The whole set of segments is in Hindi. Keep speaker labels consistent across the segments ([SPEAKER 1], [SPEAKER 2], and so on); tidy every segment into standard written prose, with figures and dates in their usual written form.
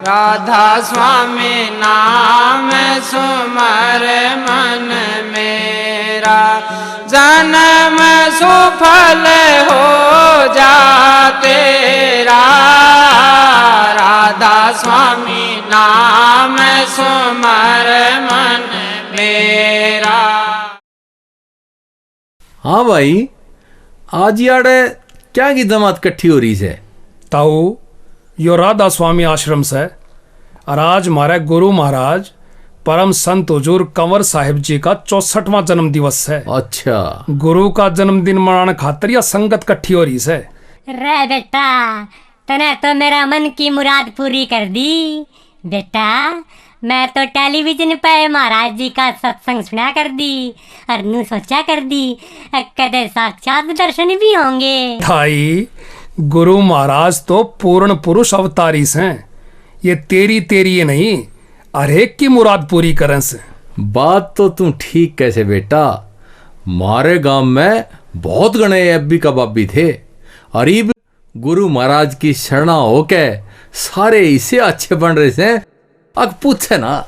[SPEAKER 1] राधा स्वामी नाम सुमर मन मेरा, जन्म सुफल हो जा तेरा। राधा स्वामी नाम सुमर मन मेरा।
[SPEAKER 2] हाँ भाई, आज यार क्या की जमात इकट्ठी हो रही है?
[SPEAKER 3] ताऊ यो राधा स्वामी आश्रम से और आज हमारे गुरु महाराज परम संत हुजूर कंवर साहिब जी का 64वां जन्म दिवस है।
[SPEAKER 2] अच्छा,
[SPEAKER 3] गुरु का जन्मदिन मनाने खातिर यह संगत इकट्ठी हो रही है।
[SPEAKER 4] रे बेटा, तने तो मेरा मन की मुराद पूरी कर दी। बेटा, मैं तो टेलीविजन पे महाराज जी का सत्संग सुना कर दी और नू सोचा कर दी कदे साक्षात दर्शन भी होंगे।
[SPEAKER 3] थाई, गुरु महाराज तो पूर्ण पुरुष अवतारी हैं। ये तेरी ये नहीं, हर एक की मुराद पूरी करें से।
[SPEAKER 2] बात तो तू ठीक कैसे बेटा, मारे गांव में बहुत गणे अब्बी कबाबी थे, अरीब गुरु महाराज की शरणा होके सारे इसे अच्छे बन रहे से। अब पूछे ना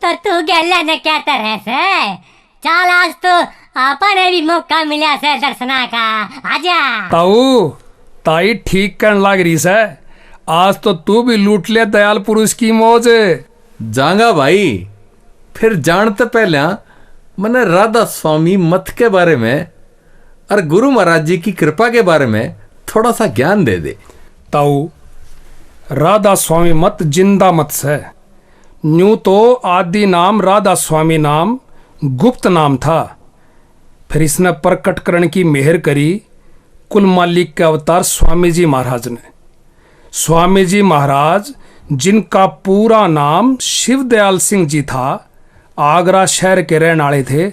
[SPEAKER 4] तो तू गैला ने क्या तरह से चाल, आज तो आपने भी मौका मिला से दर्शना का। आजा
[SPEAKER 3] ताऊ, ताई ठीक करने लग रही है। आज तो तू भी लूट ले दयाल पुरुष की मौज।
[SPEAKER 2] जांगा भाई, फिर जानते पहले मैंने राधा स्वामी मत के बारे में और गुरु महाराज जी की कृपा के बारे में थोड़ा सा ज्ञान दे दे।
[SPEAKER 3] ताऊ, राधा स्वामी मत जिंदा मत से। न्यू तो आदि नाम राधा स्वामी नाम गुप्त नाम था, फिर इसने प्रकट करने की मेहर करी कुल मालिक के अवतार स्वामी जी महाराज ने। स्वामी जी महाराज, जिनका पूरा नाम शिवदयाल सिंह जी था, आगरा शहर के रहने वाले थे।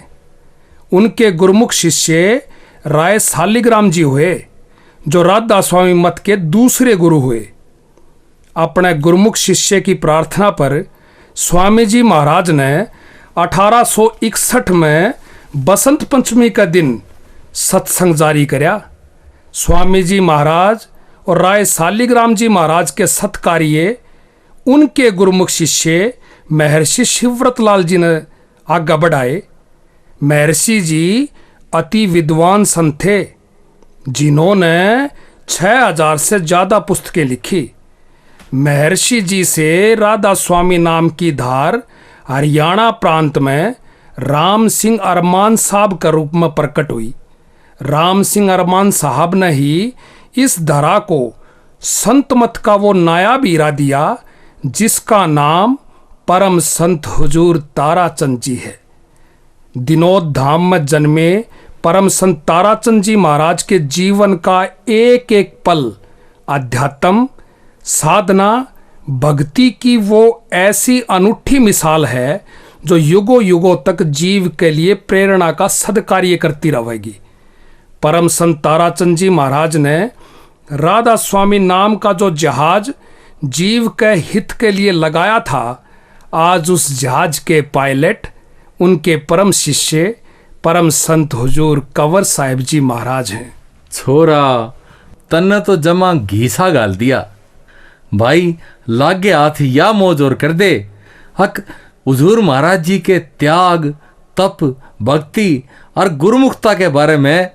[SPEAKER 3] उनके गुरुमुख शिष्य राय सालिग्राम जी हुए, जो राधा स्वामी मत के दूसरे गुरु हुए। अपने गुरुमुख शिष्य की प्रार्थना पर स्वामी जी महाराज ने 1861 में बसंत पंचमी का दिन सत्संग जारी करया। स्वामी जी महाराज और राय सालिग्राम जी महाराज के सत्कार्य उनके गुरुमुख शिष्य महर्षि शिवव्रतलाल जी ने आगे बढ़ाए। महर्षि जी अति विद्वान संत थे, जिन्होंने 6000 से ज़्यादा पुस्तकें लिखी। महर्षि जी से राधा स्वामी नाम की धार हरियाणा प्रांत में राम सिंह अरमान साहब के रूप में प्रकट हुई। राम सिंह अरमान साहब ने ही इस धारा को संत मत का वो नायाब हीरा दिया, जिसका नाम परम संत हुजूर ताराचंद जी है। दिनोद धाम में जन्मे परम संत ताराचंद जी महाराज के जीवन का एक एक पल अध्यात्म, साधना, भक्ति की वो ऐसी अनूठी मिसाल है जो युगों युगों तक जीव के लिए प्रेरणा का सदकार्य करती रहेगी। परम संत ताराचंद जी महाराज ने राधा स्वामी नाम का जो जहाज जीव के हित के लिए लगाया था, आज उस जहाज के पायलट उनके परम शिष्य परम संत हुजूर कंवर साहिब जी महाराज हैं।
[SPEAKER 2] छोरा, तन्ने तो जमा घीसा गाल दिया भाई। लागे हाथ या मौज और कर दे। हक हुजूर महाराज जी के त्याग, तप, भक्ति और गुरुमुखता के बारे में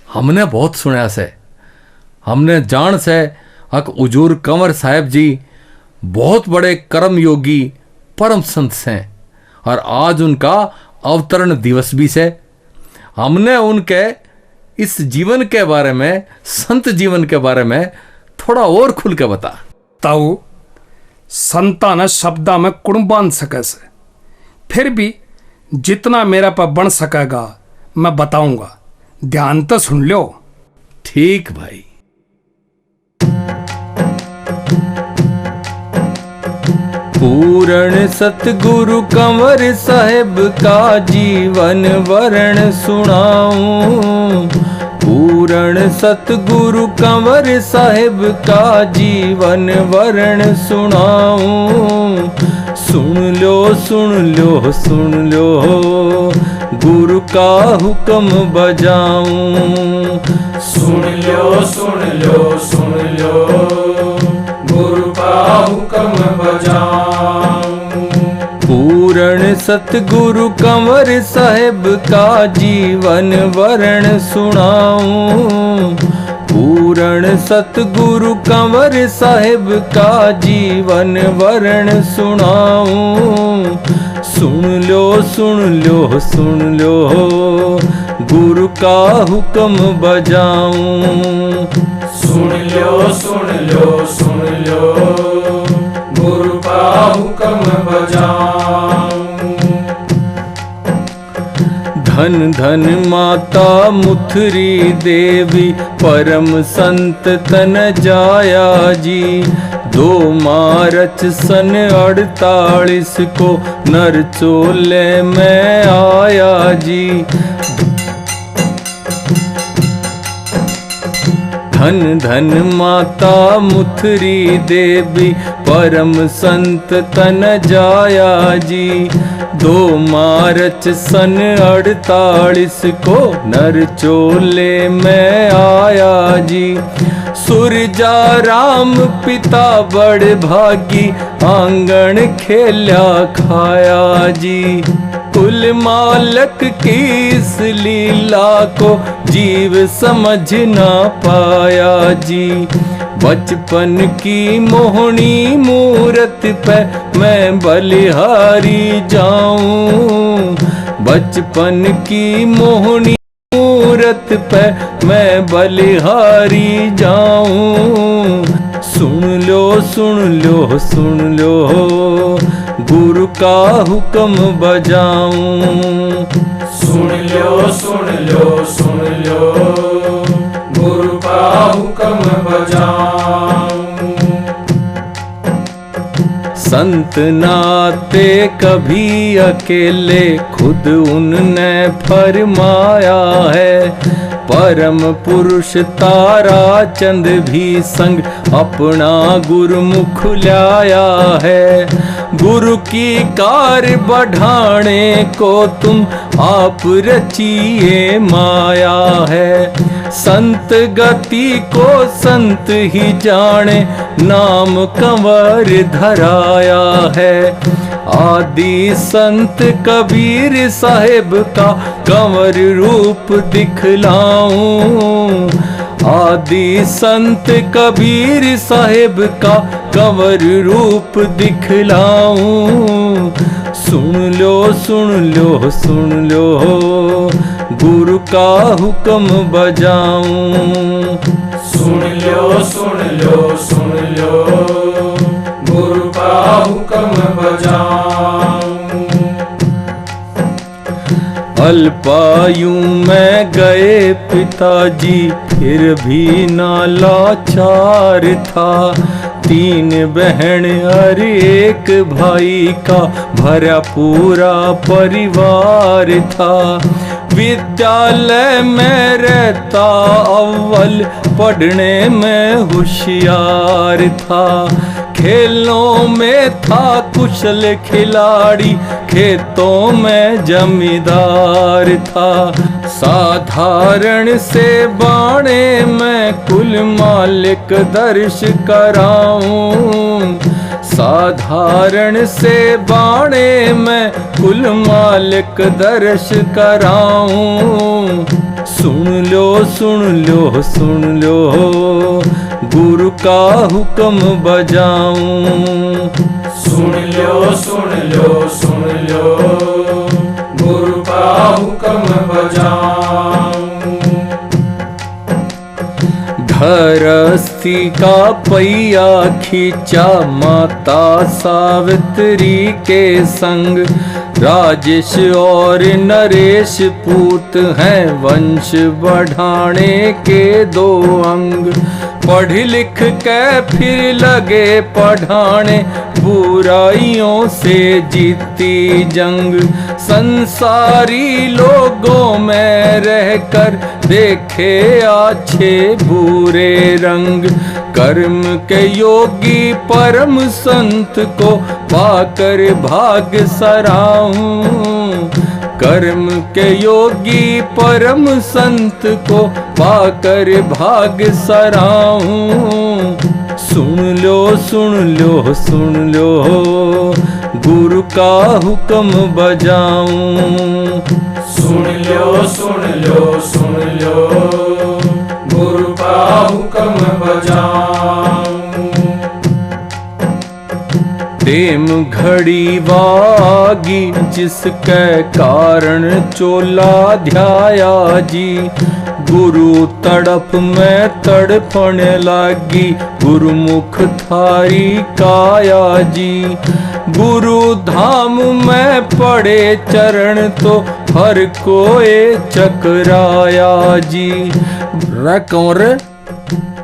[SPEAKER 2] हमने बहुत सुना से। हमने जान से हक हुजूर कंवर साहिब जी बहुत बड़े कर्म योगी परम संत हैं और आज उनका अवतरण दिवस भी से। हमने उनके इस जीवन के बारे में, संत जीवन के बारे में थोड़ा और खुल के बता।
[SPEAKER 3] ताऊ, संता न शब्दा में कुण बांध सके से, फिर भी जितना मेरा पर बन सकेगा मैं बताऊंगा। ध्यान तो सुन लो।
[SPEAKER 2] ठीक भाई। पूर्ण सतगुरु कंवर साहिब का जीवन वर्ण सुनाऊं। पूर्ण सतगुरु कंवर साहिब का जीवन वर्ण सुनाऊं। सुन लो सुन लो सुन लो, गुरु का हुक्म बजाऊं।
[SPEAKER 1] सुन लो सुन लो सुन लो, गुरु का
[SPEAKER 3] हुक्म बजाऊं।
[SPEAKER 2] पूर्ण सतगुरु कंवर साहिब का जीवन वर्ण सुनाऊं। पूर्ण सतगुरु कंवर साहिब का जीवन वर्ण सुनाऊं। सुन लो सुन लो सुन लो गुरु का हुक्म बजाऊं।
[SPEAKER 3] सुन लो सुन लो सुन लो गुरु का हुक्म बजाऊं।
[SPEAKER 2] धन धन माता मुथरी देवी परम संत तन जाया जी। 2 मार्च सन 48 को नरचोले में आया जी। धन धन माता मुथरी देवी परम संत तन जाया जी। 2 मार्च सन 48 को नरचोले में आया जी। सुरजा राम पिता बड़ भागी आंगन खेल्या खाया जी। कुल मालक की इस लीला को जीव समझ ना पाया जी। बचपन की मोहनी मूरत पे मैं बलिहारी जाऊं। बचपन की मोहनी मूरत पे मैं बलिहारी जाऊं। सुन लो सुन लो सुन लो गुरु का हुक्म बजाऊं।
[SPEAKER 3] सुन लो सुन लो सुन लो गुरु का हुक्म बजाऊं।
[SPEAKER 2] संत नाते कभी अकेले खुद उनने फरमाया है। परम पुरुष तारा चंद भी संग अपना गुरुमुख लाया है। गुरु की कार बढ़ाने को तुम आप रचिए माया है। संत गति को संत ही जाने नाम कंवर धराया है। आदि संत कबीर साहिब का कंवर रूप दिखलाऊं। आदि संत कबीर साहिब का कंवर रूप दिखलाऊं। सुन लो सुन लो सुन लो गुरु का हुक्म बजाऊं।
[SPEAKER 3] सुन लो सुन लो सुन लो गुरु का हुक्म बजाऊं।
[SPEAKER 2] अल्पायु में गए पिताजी फिर भी ना लाचार था। 3 बहन और 1 भाई का भरा पूरा परिवार था। विद्यालय में रहता अव्वल पढ़ने में होशियार था। खेलों में था कुशल खिलाड़ी खेतों में जमींदार था। साधारण से बाणे में कुल मालिक दर्श कराऊं। साधारण से बाणे में कुल मालिक दर्श कराऊं। सुन लो सुन लो सुन लो गुरु का हुक्म बजाऊं।
[SPEAKER 3] सुन लो सुन लो सुन लो गुरु का हुक्म बजाऊं।
[SPEAKER 2] गृहस्थी का पहिया खींचा माता सावित्री के संग। राजेश और नरेश पूत हैं वंश बढ़ाने के 2 अंग। पढ़ लिख के फिर लगे पढ़ाने बुराइयों से जीती जंग। संसारी लोगों में रहकर देखे अच्छे बुरे रंग। कर्म के योगी परम संत को पाकर भाग सराऊं। कर्म के योगी परम संत को पाकर भाग सराऊं। सुन लो सुन लो सुन लो, गुरु का हुक्म बजाऊं।
[SPEAKER 3] सुन लो सुन लो सुन लो, गुरु का हुक्म बजाऊं।
[SPEAKER 2] टेम घड़ी वागी जिसके कारण चोला ध्याया जी, गुरु तड़प में तड़पने लागी, गुरुमुख थारी काया जी। गुरु धाम में पड़े चरण तो हर कोई चकराया जी। रे कौन रे,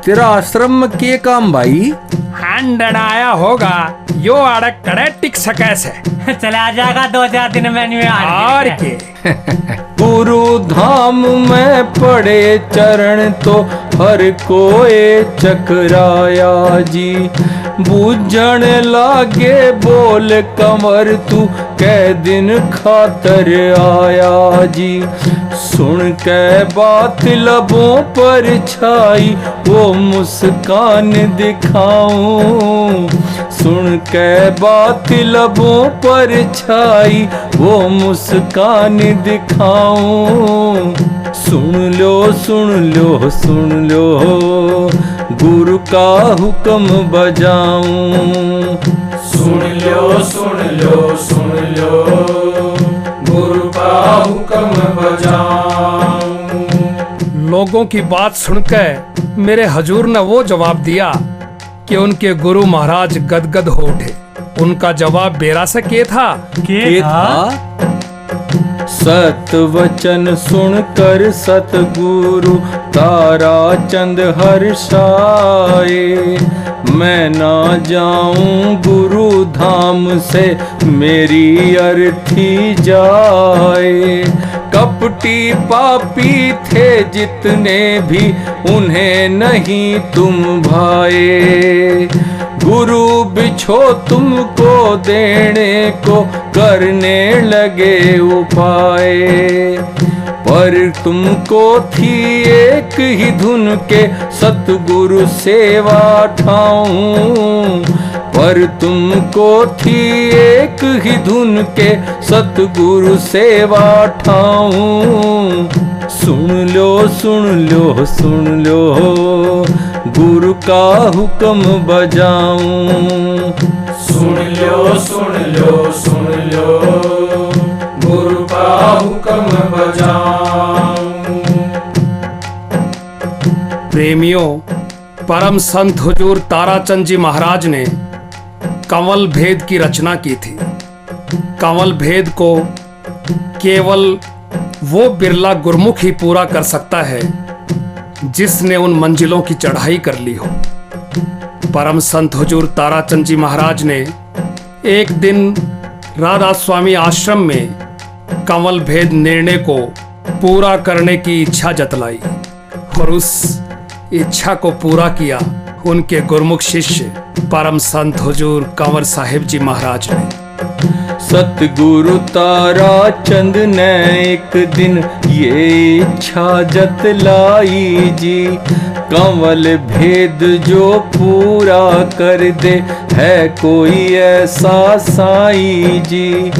[SPEAKER 2] तेरा आश्रम में के काम भाई?
[SPEAKER 3] हैंड आया होगा, यो अड़क करे टिक सके से।
[SPEAKER 1] चला जाएगा 2-4 दिन में
[SPEAKER 3] और के
[SPEAKER 2] गुरु धाम में पड़े चरण तो हर कोई चकराया जी। बूझण लागे बोल कंवर तू कै दिन खातर आया जी। सुन के बात लबों पर छाई वो मुस्कान दिखाऊं। सुन के बात लबों पर छाई वो मुस्कान दिखाऊं। सुन लो सुन लो सुन लो, गुरु का हुक्म बजाऊं।
[SPEAKER 3] सुन लो सुन लो सुन लो, गुरु का हुक्म बजाऊं। लोगों की बात सुनकर मेरे हजूर ने वो जवाब दिया कि उनके गुरु महाराज गदगद हो उठे। उनका जवाब बेरा से के था।
[SPEAKER 2] के था? सत वचन सुनकर सतगुरु तारा चंद हर्षाए। मैं ना जाऊं गुरु धाम से मेरी अर्थी जाए। कपटी पापी थे जितने भी उन्हें नहीं तुम भाए। गुरु बिछो तुमको देने को करने लगे उपाय। पर तुमको थी एक ही धुन के सतगुरु सेवा ठाऊं। पर तुमको थी एक ही धुन के सतगुरु सेवा ठाऊं। सुन लो सुन लो सुन लो, गुरु का हुक्म बजाऊं।
[SPEAKER 3] सुन लो सुन लो सुन लो, गुरु का हुक्म बजाऊं। प्रेमियों, परम संत हुजूर ताराचंद जी महाराज ने कंवल भेद की रचना की थी। कंवल भेद को केवल वो बिरला गुरमुख ही पूरा कर सकता है जिसने उन मंजिलों की चढ़ाई कर ली हो। परम संत हुजूर ताराचंद जी महाराज ने एक दिन राधा स्वामी आश्रम में कंवल भेद निर्णय को पूरा करने की इच्छा जतलाई और उस इच्छा को पूरा किया उनके गुरमुख शिष्य परम संत हुजूर कंवर साहिब जी महाराज ने।
[SPEAKER 2] सतगुरु ताराचंद ने एक दिन ये इच्छा जतलाई जी। कंवल भेद जो पूरा कर दे है कोई ऐसा साईं जी।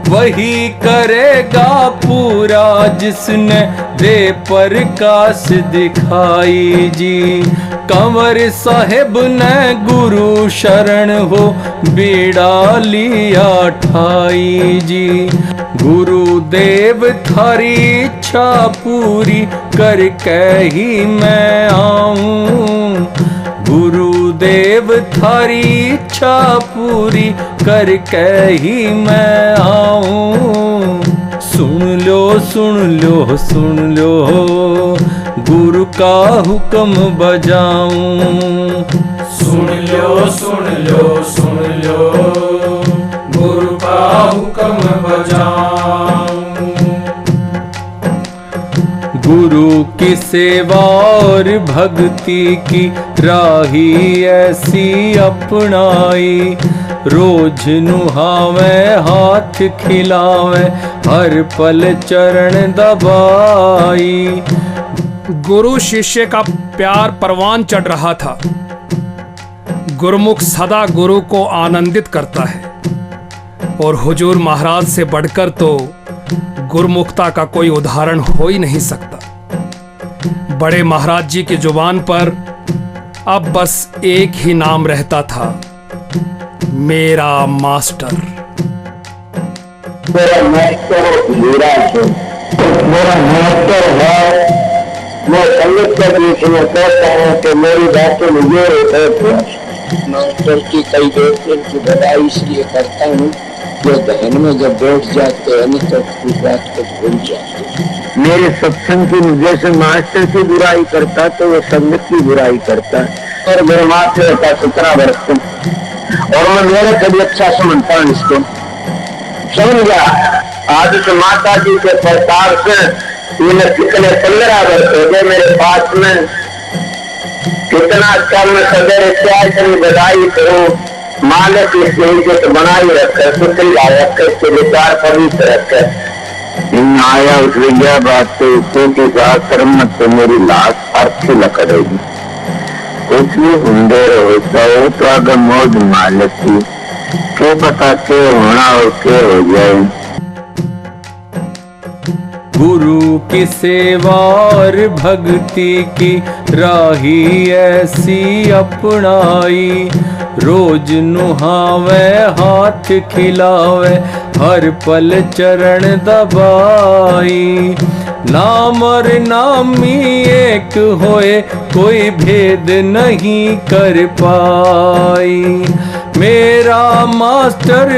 [SPEAKER 2] वही करेगा पूरा जिसने दे प्रकाश दिखाई जी। कंवर साहिब ने गुरु शरण हो बीड़ा लिया ठाई जी। गुरुदेव थारी इच्छा पूरी करके ही मैं आऊं। गुरुदेव थारी इच्छा पूरी करके ही मैं आऊं। सुन लो सुन लो सुन लो, गुरु का हुक्म बजाऊं।
[SPEAKER 3] सुन लो सुन लो सुन लो, गुरु का हुक्म बजाऊं।
[SPEAKER 2] गुरु की सेवा और भक्ति की राही ऐसी अपनाई। रोज नुहावे हाथ खिलावे हर पल चरण दबाई। गुरु शिष्य का प्यार परवान चढ़ रहा था।
[SPEAKER 3] गुरुमुख सदा गुरु को आनंदित करता है, और हुजूर महाराज से बढ़कर तो गुरुमुखता का कोई उदाहरण हो ही नहीं सकता। बड़े महाराज जी की जुबान पर अब बस एक ही नाम रहता था, मेरा मास्टर।
[SPEAKER 5] मेरा मास्टर मेरा मास्टर है। मैं संगत का बीच में कहता हूँ कि मेरी बातों में ये होता है, मास्टर की कई दोस्तों की बधाई इसलिए करता हूँ जो बहन में जब बैठ जाते हैं तो उस बात को भूल जाते हैं। मेरे सत्संग की जैसे मास्टर की बुराई करता तो वो संगत की बुराई करता है। और मेरे मास्टर का 17 वर्ष और मैं मेरे कभी अच्छा समझता हूँ इसको, समझ गया। आज तो माता जी के प्रताप से मैंने कितने 15 वर्ष हो गए मेरे पास में, कितना अच्छा मैं सदर इत्यादि बधाई करूँ। मालिक इसकी इज्जत बनाई रखे, सुखी रखे, इसके विचार पवित्र रखे। आया उस विद्या बात से क्योंकि कर्म तो मेरी लाश अच्छी लकड़ेगी। कुछ भी हुंदे होता हो तो अगर मौज मालिक की क्या पता क्या होना और क्या हो जाए।
[SPEAKER 2] गुरु की सेवा और भक्ति की राही ऐसी अपनाई, रोज नुहावे हाथ खिलावे हर पल चरण दबाई। नाम और नामी एक होए कोई भेद नहीं कर पाई। मेरा मास्टर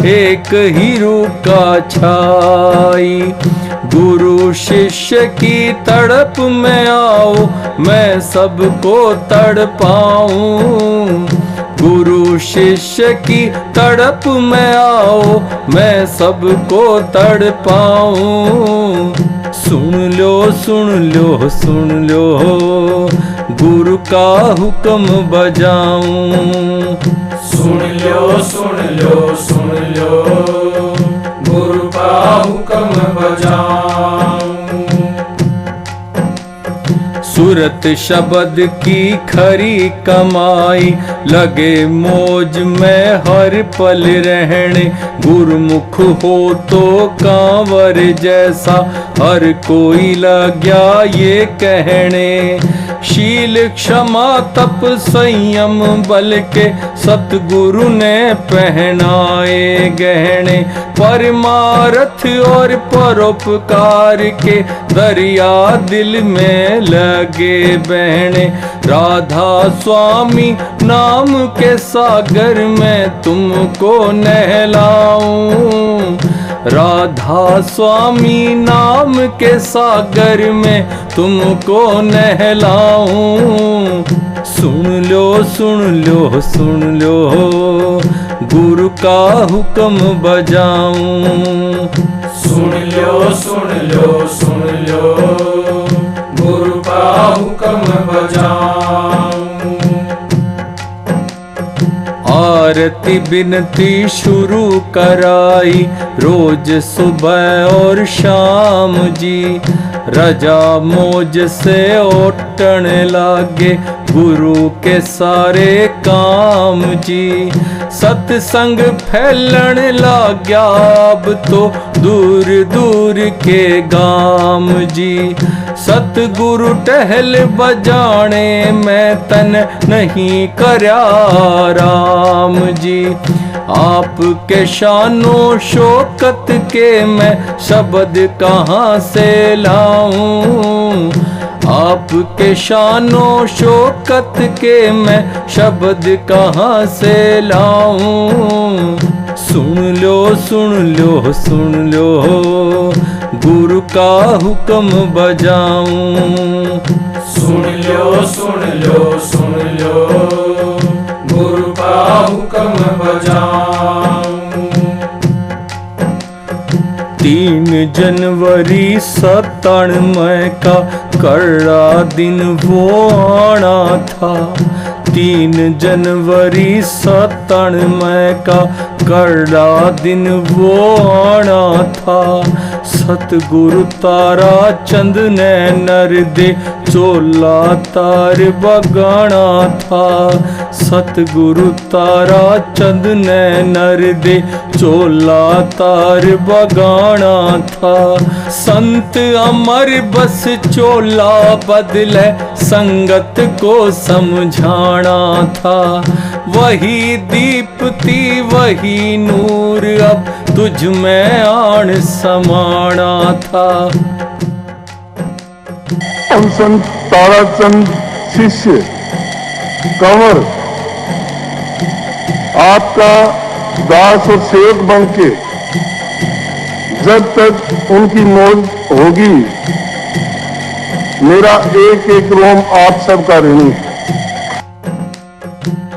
[SPEAKER 2] एक ही रूप का छाई। गुरु शिष्य की तड़प में आओ मैं सबको तड़पाऊं। गुरु शिष्य की तड़प में आओ मैं सबको तड़पाऊं। सुन लो गुरु का हुक्म बजाऊं।
[SPEAKER 3] सुन लो गुरु का हुक्म बजाऊं।
[SPEAKER 2] सूरत शब्द की खरी कमाई, लगे मौज में हर पल रहने। गुरुमुख हो तो कांवर जैसा हर कोई लग्या ये कहने। शील क्षमा तप संयम बल के सतगुरु ने पहनाए गहने। परमार्थ और परोपकार के दरिया दिल में लगे बहने। राधा स्वामी नाम के सागर में तुमको नहलाऊं। राधा स्वामी नाम के सागर में तुमको नहलाऊं। सुन लो गुरु का हुक्म बजाऊं।
[SPEAKER 3] सुन लो गुरु का हुक्म बजाऊं।
[SPEAKER 2] आरती बिनती शुरू कराई रोज सुबह और शाम जी। रजा मौज से ओटन लागे गुरु के सारे काम जी। सत्संग फैलन लाग्या अब तो दूर दूर के गाम जी। सतगुरु टहल बजाने मैं तन नहीं करया राम जी। आपके शानो शौकत के मैं शब्द कहाँ से लाऊं। आपके शानो शौकत के मैं शब्द कहाँ से लाऊं। सुन लो गुरु का हुक्म बजाऊं।
[SPEAKER 3] सुन लो गुरु का हुक्म बजाऊं।
[SPEAKER 2] 3 जनवरी 97 का कड़ा दिन वो आना था। 3 जनवरी 97 का कड़ा दिन वो आना था। सतगुरु तारा चंद ने नर दे चोला तार बगाना था। सतगुरु तारा चंद ने नर दे चोला तार बगाना था। संत अमर बस चोला बदले संगत को समझाना था। वही दीप्ति वही नूर अब तुझ में आन समाना था।
[SPEAKER 6] हम संत ताराचंद शिष्य कंवर आपका दास और सेवक बन के जब तक उनकी मौज होगी मेरा एक एक रोम आप सबका ऋणी है।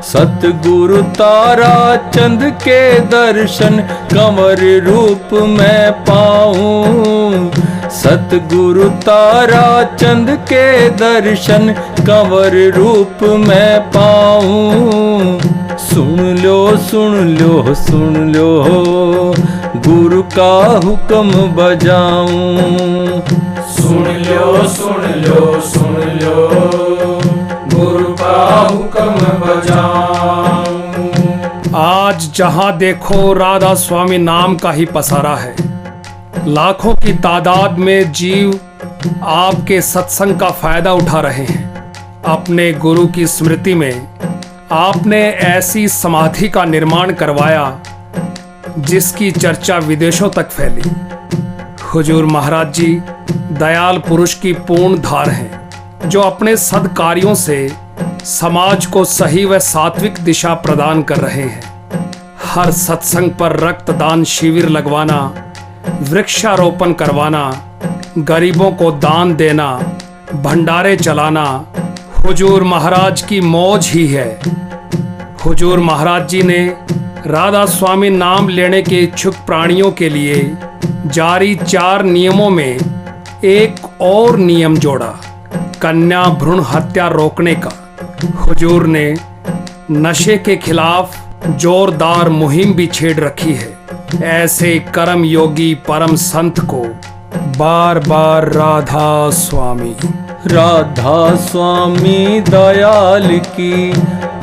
[SPEAKER 2] सतगुरु तारा चंद के दर्शन कंवर रूप में पाऊं। सतगुरु तारा चंद के दर्शन कंवर रूप में पाऊं। सुन लो सुन लो सुन लो गुरु का हुक्म बजाऊं।
[SPEAKER 3] सुन लो सुन लो सुन लो गुरु का हुक्म बजाऊं। आज जहां देखो राधा स्वामी नाम का ही पसारा है। लाखों की तादाद में जीव आपके सत्संग का फायदा उठा रहे हैं। अपने गुरु की स्मृति में आपने ऐसी समाधि का निर्माण करवाया जिसकी चर्चा विदेशों तक फैली। हुजूर महाराज जी दयाल पुरुष की पूर्ण धार हैं, जो अपने सद्कार्यों से समाज को सही व सात्विक दिशा प्रदान कर रहे हैं। हर सत्संग पर रक्तदान शिविर लगवाना, वृक्षारोपण करवाना, गरीबों को दान देना, भंडारे चलाना हुजूर महाराज की मौज ही है। हुजूर महाराज जी ने राधा स्वामी नाम लेने के इच्छुक प्राणियों के लिए जारी 4 नियमों में एक और नियम जोड़ा, कन्या भ्रूण हत्या रोकने का। हुजूर ने नशे के खिलाफ जोरदार मुहिम भी छेड़ रखी है। ऐसे कर्म योगी परम संत को बार बार राधा स्वामी
[SPEAKER 2] दयाल की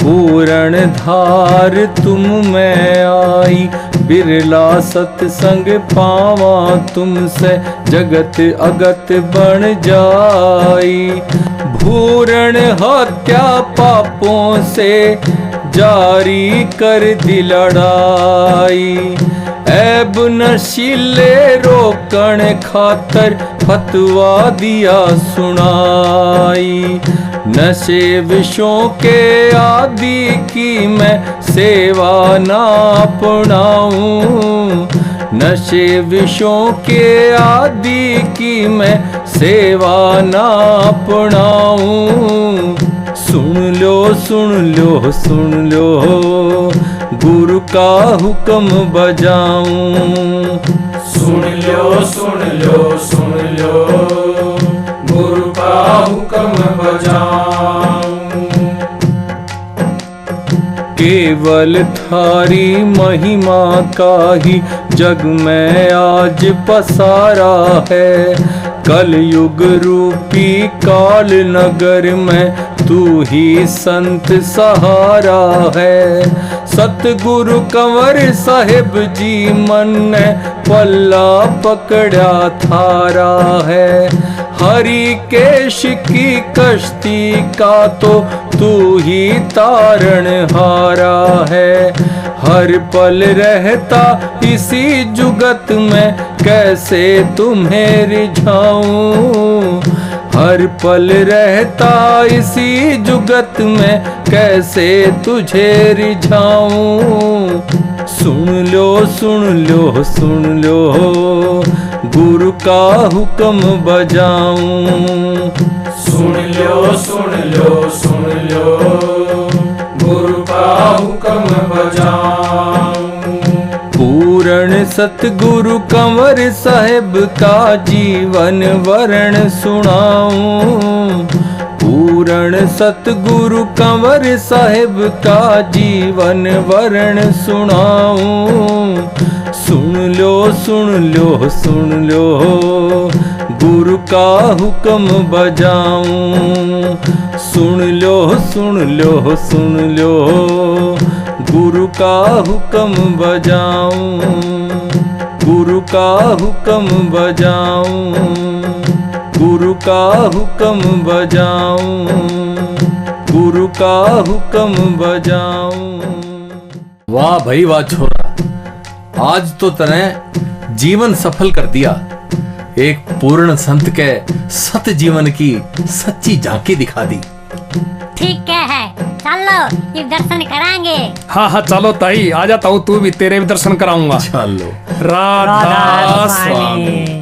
[SPEAKER 2] पूर्ण धार तुम में आई। बिरला सत्संग पावा तुमसे जगत अगत बन जाई। भूरण हत्या पापों से जारी कर दी लड़ाई। ऐब नशीले रोकण खातर फतवा दिया सुनाई। नशे विषों के आदि की मैं सेवा ना अपनाऊं। नशे विषों के आदि की मैं सेवा ना अपनाऊं। सुन लो सुन लो सुन लो गुरु का हुक्म बजाऊं।
[SPEAKER 3] सुन लो सुन लो सुन लो गुरु का हुक्म बजाऊं।
[SPEAKER 2] केवल थारी महिमा का ही जग में आज पसारा है। कलयुग रूपी काल नगर में तू ही संत सहारा है। सतगुरु कंवर साहिब जी मन ने पल्ला पकड़ा थारा है। हरि केश की कश्ती का तो तू ही तारण हारा है। हर पल रहता इसी जुगत में कैसे तुम्हें रिझाऊं। हर पल रहता इसी जुगत में कैसे तुझे रिझाऊं। सुन लो सुन लो सुन लो गुरु का हुक्म बजाऊं।
[SPEAKER 3] सुन लो सुन लो सुन लो गुरु का हुक्म बजाऊं।
[SPEAKER 2] पूर्ण सतगुरु कंवर साहिब का जीवन वर्ण सुनाऊं। पूर्ण सतगुरु कंवर साहिब का जीवन वर्ण सुनाऊं। सुन लो सुन लो सुन लो, गुरु का हुक्म बजाऊं। सुन लो सुन लो सुन लो, गुरु का हुक्म बजाऊं। गुरु का हुक्म बजाऊं। गुरु का हुक्म बजाऊं। गुरु का हुक्म बजाऊं। वाह भाई वाह छोरा, आज तो तने जीवन सफल कर दिया। एक पूर्ण संत के सत जीवन की सच्ची झांकी दिखा दी।
[SPEAKER 4] ठीक है, चलो ये दर्शन कराएंगे।
[SPEAKER 3] हाँ हाँ चलो ताई, आ जाता हूँ, तू भी तेरे भी दर्शन कराऊंगा।
[SPEAKER 2] चलो।
[SPEAKER 3] राधा स्वामी।